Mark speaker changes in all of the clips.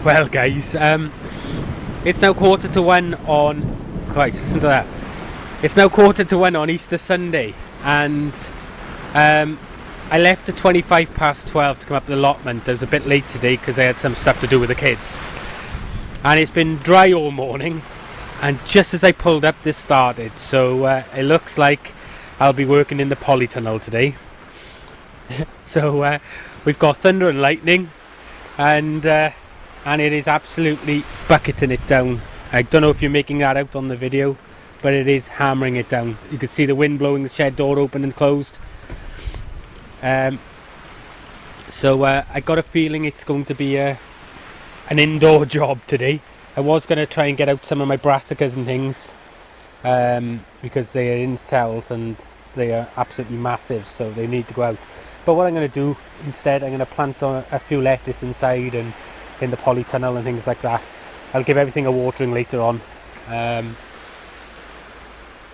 Speaker 1: Well guys, it's now 1:45 on, Christ, listen to that. It's now 1:45 on Easter Sunday, and I left at 12:25 to come up to the allotment. I was a bit late today because I had some stuff to do with the kids. And it's been dry all morning, and just as I pulled up this started, so it looks like I'll be working in the Polytunnel today. So we've got thunder and lightning, and it is absolutely bucketing it down. I don't know if you're making that out on the video, but it is hammering it down. You can see the wind blowing the shed door open and closed. So I got a feeling it's going to be an indoor job today. I was going to try and get out some of my brassicas and things, because they are in cells and they are absolutely massive, so they need to go out. But what I'm going to do instead, I'm going to plant a few lettuce inside and in the polytunnel and things like that. I'll give everything a watering later on,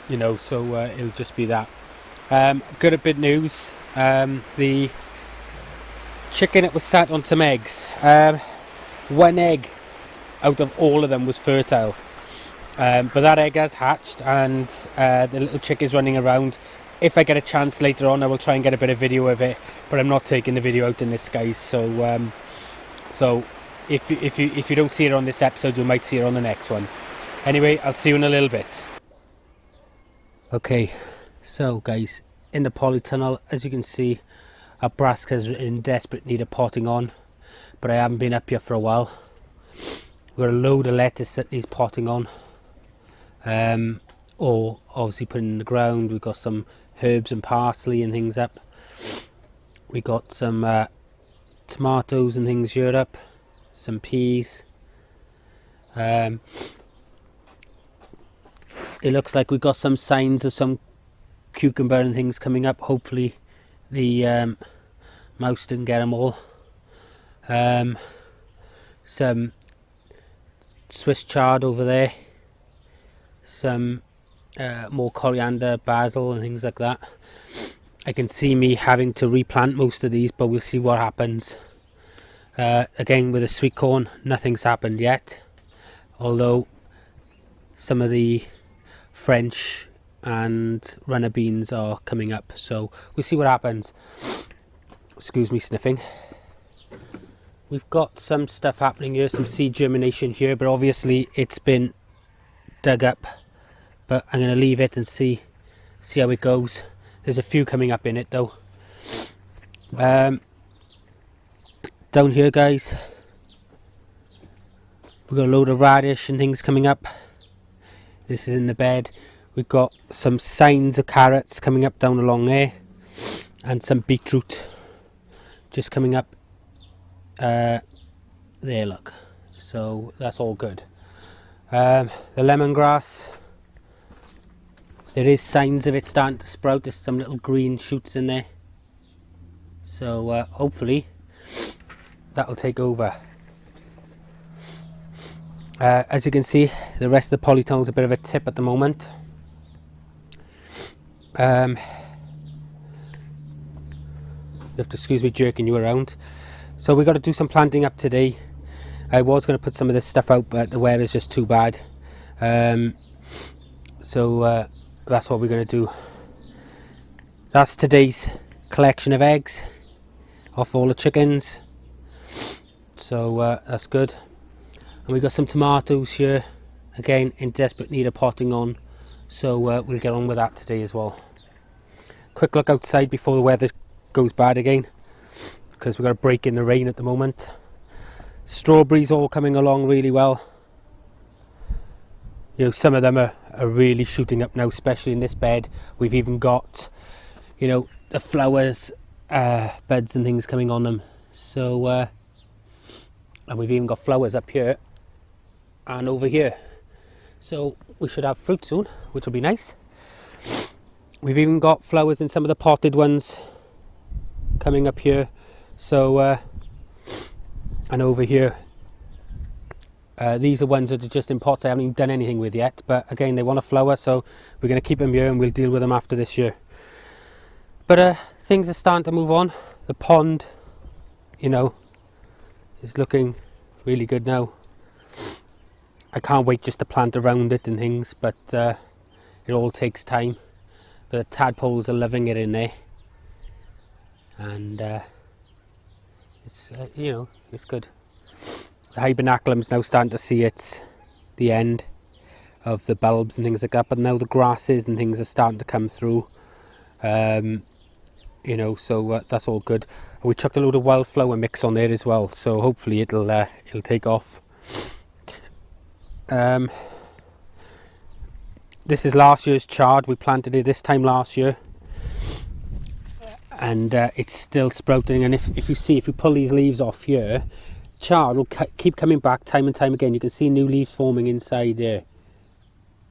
Speaker 1: you know, so it'll just be that. Good bit news, the chicken that was sat on some eggs, one egg out of all of them was fertile, but that egg has hatched, and the little chick is running around. If I get a chance later on, I will try and get a bit of video of it, but I'm not taking the video out in this, guys, so so if you don't see it on this episode, you might see it on the next one. Anyway, I'll see you in a little bit. Okay, so guys, in the polytunnel, as you can see, our brassicas are in desperate need of potting on, but I haven't been up here for a while. We've got a load of lettuce that needs potting on, or obviously put in the ground. We've got some herbs and parsley and things up. We got some tomatoes and things here up, some peas. It looks like we've got some signs of some cucumber and things coming up. Hopefully the mouse didn't get them all. Some Swiss chard over there, some more coriander, basil and things like that. I can see me having to replant most of these, but we'll see what happens. Again, with the sweet corn, nothing's happened yet, although some of the French and runner beans are coming up, so we'll see what happens. Excuse me sniffing. We've got some stuff happening here, some seed germination here, but obviously it's been dug up, but I'm going to leave it and see how it goes. There's a few coming up in it though. Down here, guys, we've got a load of radish and things coming up. This is in the bed. We've got some signs of carrots coming up down along there, and some beetroot just coming up there, look. So that's all good. The lemongrass, there is signs of it starting to sprout. There's some little green shoots in there, so hopefully that'll take over. As you can see, the rest of the polytunnel is a bit of a tip at the moment. You have to excuse me jerking you around. So we've got to do some planting up today. I was going to put some of this stuff out, but the weather is just too bad. So that's what we're going to do. That's today's collection of eggs off all the chickens. So that's good. And we've got some tomatoes here, again in desperate need of potting on, so we'll get on with that today as well. Quick look outside before the weather goes bad again, because we've got a break in the rain at the moment. Strawberries all coming along really well. You know, some of them are really shooting up now, especially in this bed. We've even got, you know, the flowers, buds and things coming on them. So and we've even got flowers up here and over here, so we should have fruit soon, which will be nice. We've even got flowers in some of the potted ones coming up here, so and over here, these are ones that are just in pots I haven't even done anything with yet, but again they want a flower, so we're going to keep them here and we'll deal with them after this year. But things are starting to move on. The pond, you know, is looking really good now. I can't wait just to plant around it and things, but it all takes time. But the tadpoles are loving it in there, and it's you know, it's good. The hybernaculum's now starting to see the end of the bulbs and things like that, but now the grasses and things are starting to come through. You know, so that's all good. We chucked a load of wildflower mix on there as well, so hopefully it'll take off. This is last year's chard. We planted it this time last year, and it's still sprouting. And if you pull these leaves off here, chard will keep coming back time and time again. You can see new leaves forming inside there.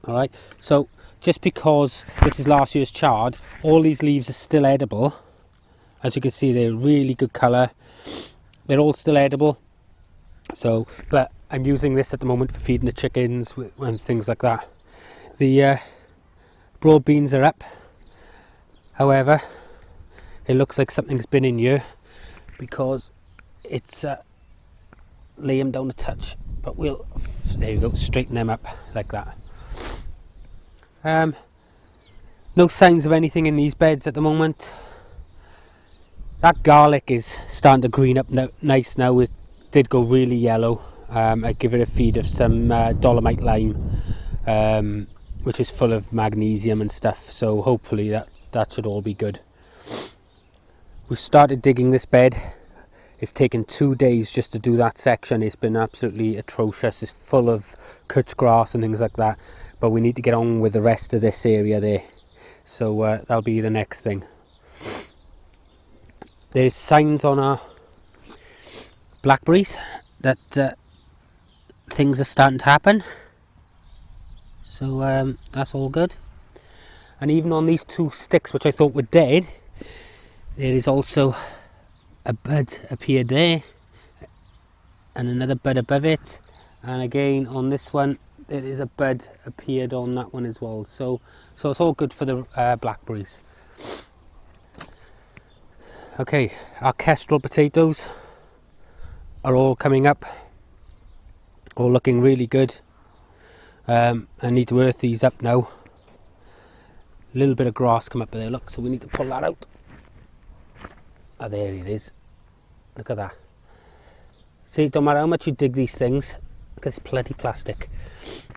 Speaker 1: All right, so just because this is last year's chard, all these leaves are still edible. As you can see, they're really good colour. They're all still edible. So, but I'm using this at the moment for feeding the chickens and things like that. The broad beans are up. However, it looks like something's been in here because it's lay them down a touch. But we'll, there you go, straighten them up like that. No signs of anything in these beds at the moment. That garlic is starting to green up nice now. It did go really yellow. I give it a feed of some Dolomite lime, which is full of magnesium and stuff. So hopefully that should all be good. We've started digging this bed. It's taken 2 days just to do that section. It's been absolutely atrocious. It's full of cut grass and things like that. But we need to get on with the rest of this area there. So that'll be the next thing. There's signs on our blackberries that things are starting to happen. So that's all good. And even on these 2 sticks which I thought were dead, there is also a bud appeared there and another bud above it, and again on this one there is a bud appeared on that one as well. So it's all good for the blackberries. Okay, our kestrel potatoes are all coming up, all looking really good. I need to earth these up now. A little bit of grass come up there, look, so we need to pull that out. Oh, there it is. Look at that. See, don't matter how much you dig these things, look at this bloody plastic,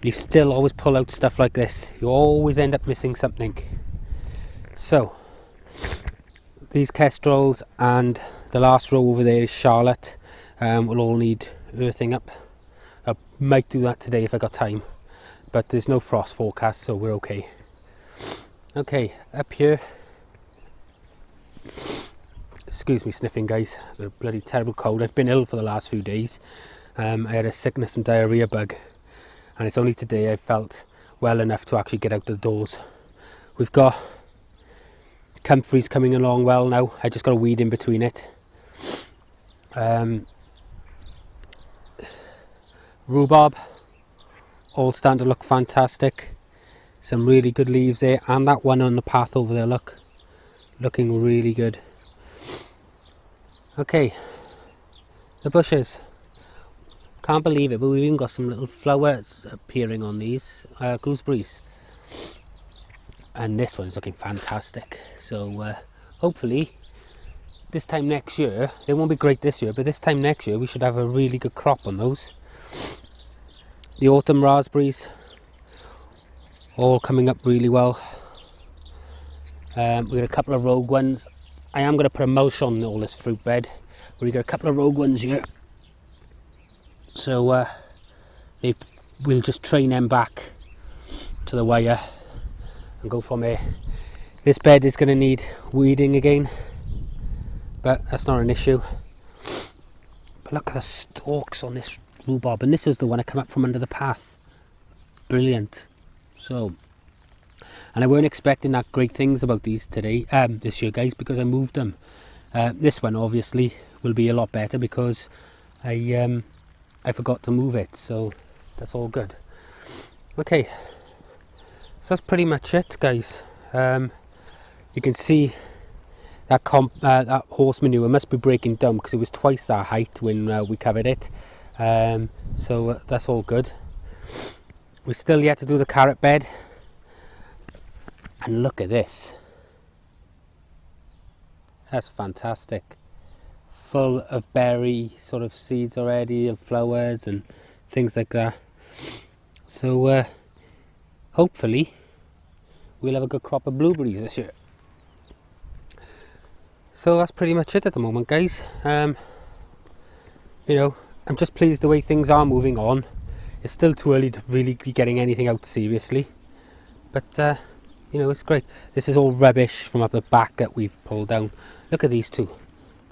Speaker 1: you still always pull out stuff like this. You always end up missing something. So these kestrels and the last row over there is Charlotte. Will all need earthing up. I might do that today if I got time, but there's no frost forecast, so we're okay. Okay, up here, excuse me sniffing guys, I've got a bloody terrible cold. I've been ill for the last few days. I had a sickness and diarrhea bug, and it's only today I felt well enough to actually get out the doors. We've got comfrey's coming along well now. I just got a weed in between it. Rhubarb, all starting to look fantastic. Some really good leaves there, and that one on the path over there, look, looking really good. Okay, the bushes, can't believe it, but we've even got some little flowers appearing on these gooseberries, and this one's looking fantastic. So hopefully this time next year, they won't be great this year, but this time next year we should have a really good crop on those. The autumn raspberries, all coming up really well. We got a couple of rogue ones. I am going to put a mulch on all this fruit bed. We got a couple of rogue ones here, so we'll just train them back to the wire and go from there. This bed is going to need weeding again, but that's not an issue. But look at the stalks on this rhubarb, and this is the one that come up from under the path. Brilliant. So, and I weren't expecting that great things about these today, this year guys, because I moved them. This one obviously will be a lot better because I forgot to move it, so that's all good. Okay, so that's pretty much it guys. You can see that horse manure must be breaking down because it was twice that height when we covered it. So that's all good. We're still yet to do the carrot bed, and look at this. That's fantastic. Full of berry sort of seeds already, and flowers and things like that. So hopefully we'll have a good crop of blueberries this year. So that's pretty much it at the moment, guys. You know, I'm just pleased the way things are moving on. It's still too early to really be getting anything out seriously, but you know, it's great. This is all rubbish from up the back that we've pulled down. Look at these two.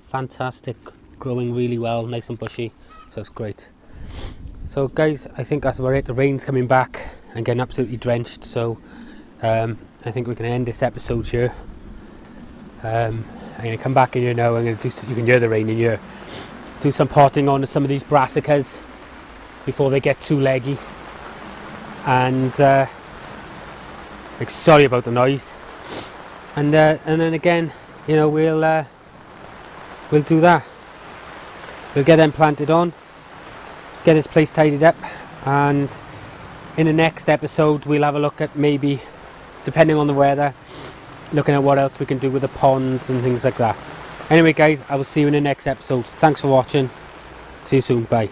Speaker 1: Fantastic, growing really well, nice and bushy, so it's great. So guys, I think that's about it. The rain's coming back and getting absolutely drenched, so I think we're going to end this episode here. I'm going to come back in here now. I'm going to do, you can hear the rain in here, do some potting on some of these brassicas before they get too leggy, and like, sorry about the noise, and then again, you know, we'll do that. We'll get them planted on, get this place tidied up, and in the next episode we'll have a look at, maybe depending on the weather, looking at what else we can do with the ponds and things like that. Anyway guys, I will see you in the next episode. Thanks for watching. See you soon. Bye.